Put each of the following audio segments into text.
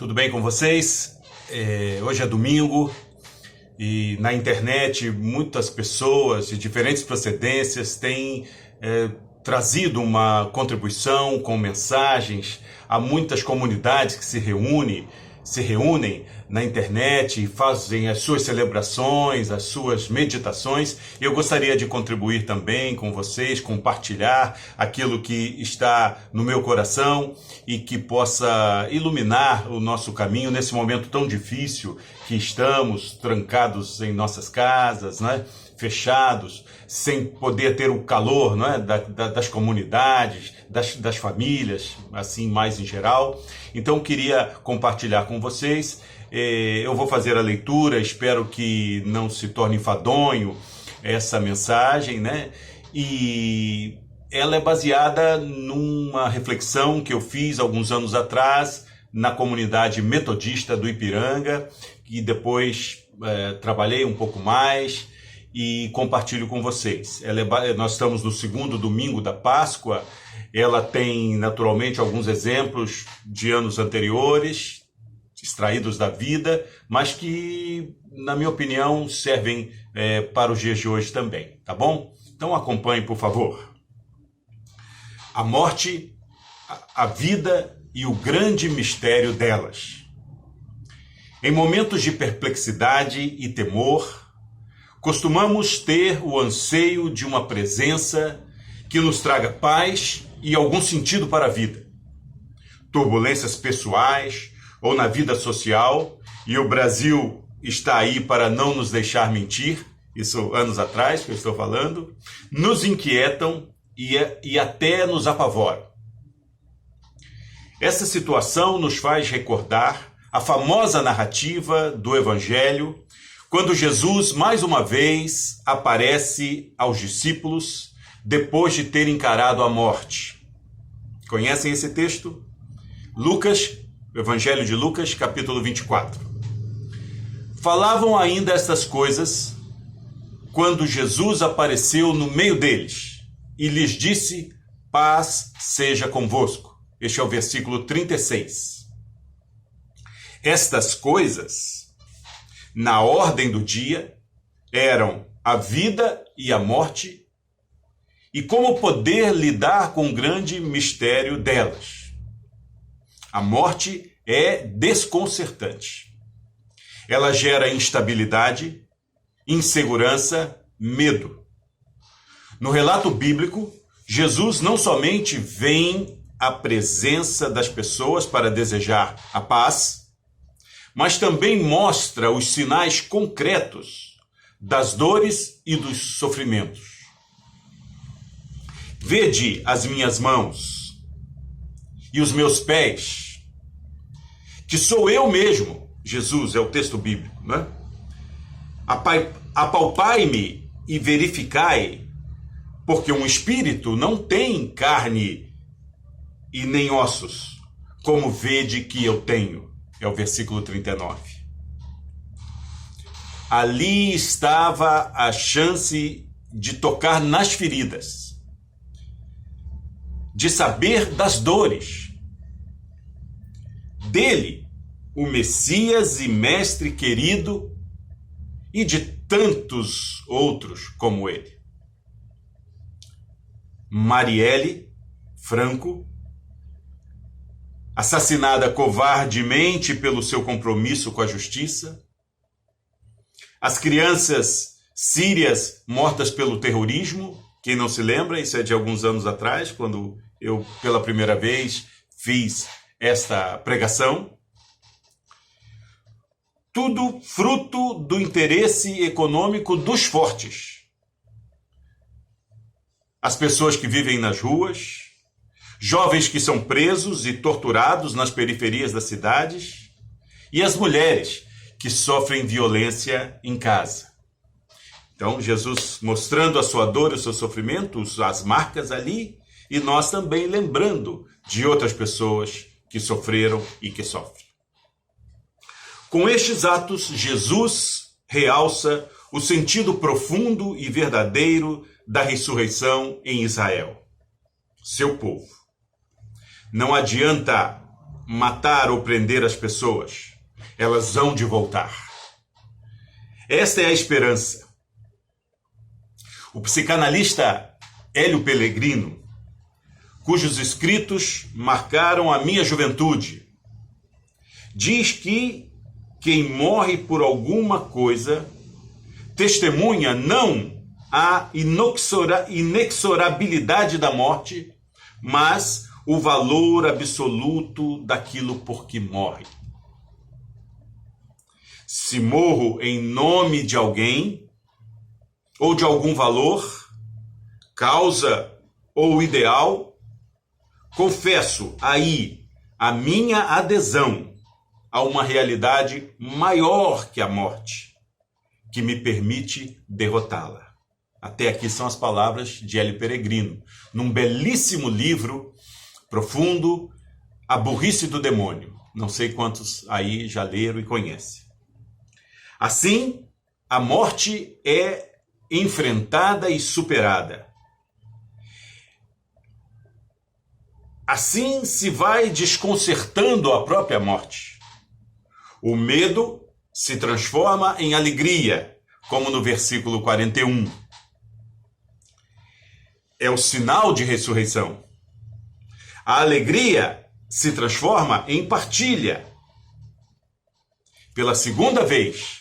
Tudo bem com vocês? Hoje é domingo e na internet muitas pessoas de diferentes procedências têm trazido uma contribuição com mensagens. Há muitas comunidades que se reúnem na internet e fazem as suas celebrações, as suas meditações. Eu gostaria de contribuir também com vocês, compartilhar aquilo que está no meu coração e que possa iluminar o nosso caminho nesse momento tão difícil que estamos trancados em nossas casas, né? Fechados, sem poder ter o calor, né? das comunidades, das famílias, assim mais em geral. Então queria compartilhar com vocês. Eu vou fazer a leitura, espero que não se torne enfadonho essa mensagem, né? E ela é baseada numa reflexão que eu fiz alguns anos atrás na comunidade metodista do Ipiranga, e depois trabalhei um pouco mais e compartilho com vocês. Nós estamos no segundo domingo da Páscoa. Ela tem naturalmente alguns exemplos de anos anteriores, extraídos da vida, mas que, na minha opinião, servem para os dias de hoje também, tá bom? Então acompanhe, por favor. A morte, a vida e o grande mistério delas. Em momentos de perplexidade e temor, costumamos ter o anseio de uma presença que nos traga paz e algum sentido para a vida. Turbulências pessoais ou na vida social, e o Brasil está aí para não nos deixar mentir, isso anos atrás que eu estou falando, nos inquietam e até nos apavoram. Essa situação nos faz recordar a famosa narrativa do Evangelho, quando Jesus, mais uma vez, aparece aos discípulos depois de ter encarado a morte. Conhecem esse texto? Evangelho de Lucas, capítulo 24. Falavam ainda estas coisas quando Jesus apareceu no meio deles e lhes disse: paz seja convosco. Este é o versículo 36. Estas coisas, na ordem do dia, eram a vida e a morte, e como poder lidar com o grande mistério delas. A morte é desconcertante. Ela gera instabilidade, insegurança, medo. No relato bíblico, Jesus não somente vem à presença das pessoas para desejar a paz, mas também mostra os sinais concretos das dores e dos sofrimentos. Vede as minhas mãos e os meus pés, que sou eu mesmo. Jesus é o texto bíblico, né? Apalpai-me e verificai, porque um espírito não tem carne e nem ossos, como vede que eu tenho. É o versículo 39. Ali estava a chance de tocar nas feridas, de saber das dores. Dele, o Messias e Mestre querido, e de tantos outros como ele. Marielle Franco, assassinada covardemente pelo seu compromisso com a justiça. As crianças sírias mortas pelo terrorismo. Quem não se lembra, isso é de alguns anos atrás, quando eu, pela primeira vez, fiz esta pregação. Tudo fruto do interesse econômico dos fortes. As pessoas que vivem nas ruas, jovens que são presos e torturados nas periferias das cidades, e as mulheres que sofrem violência em casa. Então, Jesus mostrando a sua dor e o seu sofrimento, as marcas ali, e nós também lembrando de outras pessoas que sofreram e que sofrem. Com estes atos, Jesus realça o sentido profundo e verdadeiro da ressurreição em Israel, seu povo. Não adianta matar ou prender as pessoas. Elas hão de voltar. Esta é a esperança. O psicanalista Hélio Pellegrino, cujos escritos marcaram a minha juventude, diz que quem morre por alguma coisa testemunha não a inexorabilidade da morte, mas o valor absoluto daquilo por que morre. Se morro em nome de alguém, ou de algum valor, causa ou ideal, confesso aí a minha adesão a uma realidade maior que a morte, que me permite derrotá-la. Até aqui são as palavras de Hélio Pellegrino, num belíssimo livro profundo, A Burrice do Demônio. Não sei quantos aí já leram e conhecem. Assim, a morte é enfrentada e superada. Assim se vai desconcertando a própria morte. O medo se transforma em alegria, como no versículo 41. É o sinal de ressurreição. A alegria se transforma em partilha. Pela segunda vez.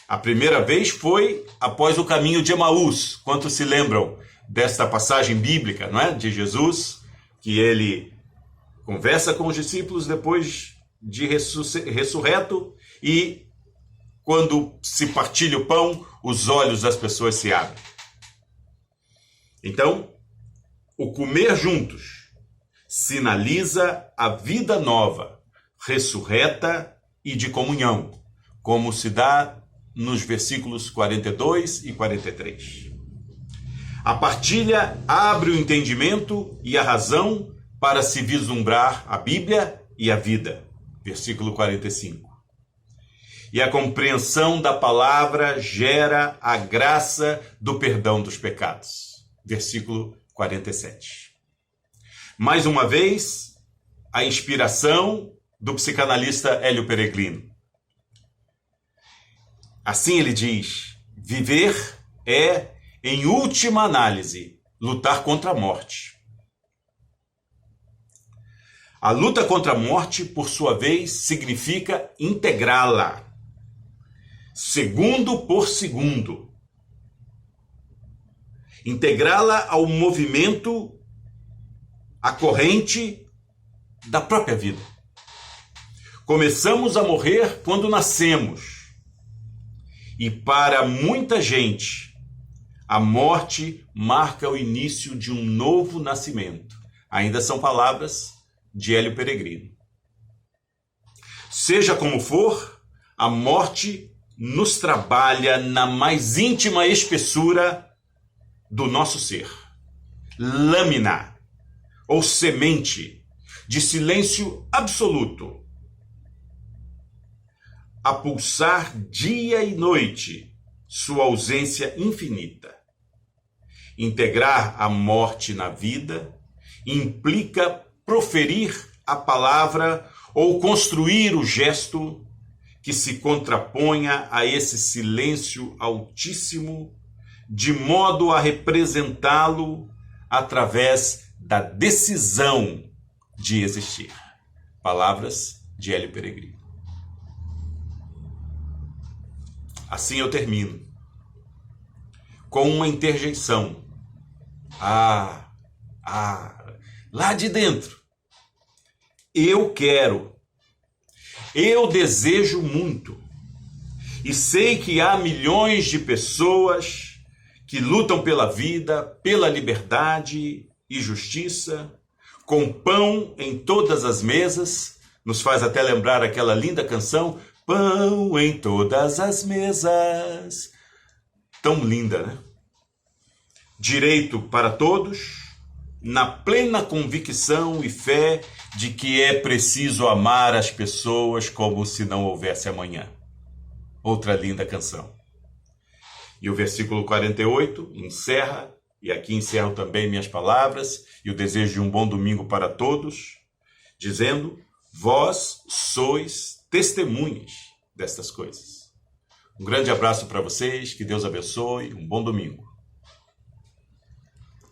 A primeira vez foi após o caminho de Emaús. Quantos se lembram desta passagem bíblica, não é? De Jesus, que ele conversa com os discípulos depois de ressurreto e quando se partilha o pão, os olhos das pessoas se abrem. Então, o comer juntos sinaliza a vida nova, ressurreta e de comunhão, como se dá nos versículos 42 e 43. A partilha abre o entendimento e a razão para se vislumbrar a Bíblia e a vida. Versículo 45. E a compreensão da palavra gera a graça do perdão dos pecados. Versículo 47. Mais uma vez, a inspiração do psicanalista Hélio Pellegrino. Assim ele diz: viver é, em última análise, lutar contra a morte. A luta contra a morte, por sua vez, significa integrá-la, segundo por segundo. Integrá-la ao movimento, à corrente da própria vida. Começamos a morrer quando nascemos. E para muita gente, a morte marca o início de um novo nascimento. Ainda são palavras de Hélio Pellegrino. Seja como for, a morte nos trabalha na mais íntima espessura do nosso ser. Lâmina ou semente de silêncio absoluto, a pulsar dia e noite sua ausência infinita. Integrar a morte na vida implica proferir a palavra ou construir o gesto que se contraponha a esse silêncio altíssimo, de modo a representá-lo através da decisão de existir. Palavras de Hélio Pellegrino. Assim eu termino, com uma interjeição. Lá de dentro. Eu quero. Eu desejo muito. E sei que há milhões de pessoas que lutam pela vida, pela liberdade e justiça, com pão em todas as mesas. Nos faz até lembrar aquela linda canção, Pão em todas as mesas. Tão linda, né? Direito para todos, na plena convicção e fé de que é preciso amar as pessoas como se não houvesse amanhã. Outra linda canção. E o versículo 48 encerra, e aqui encerro também minhas palavras, e o desejo de um bom domingo para todos, dizendo: Vós sois testemunhas destas coisas. Um grande abraço para vocês, que Deus abençoe, um bom domingo.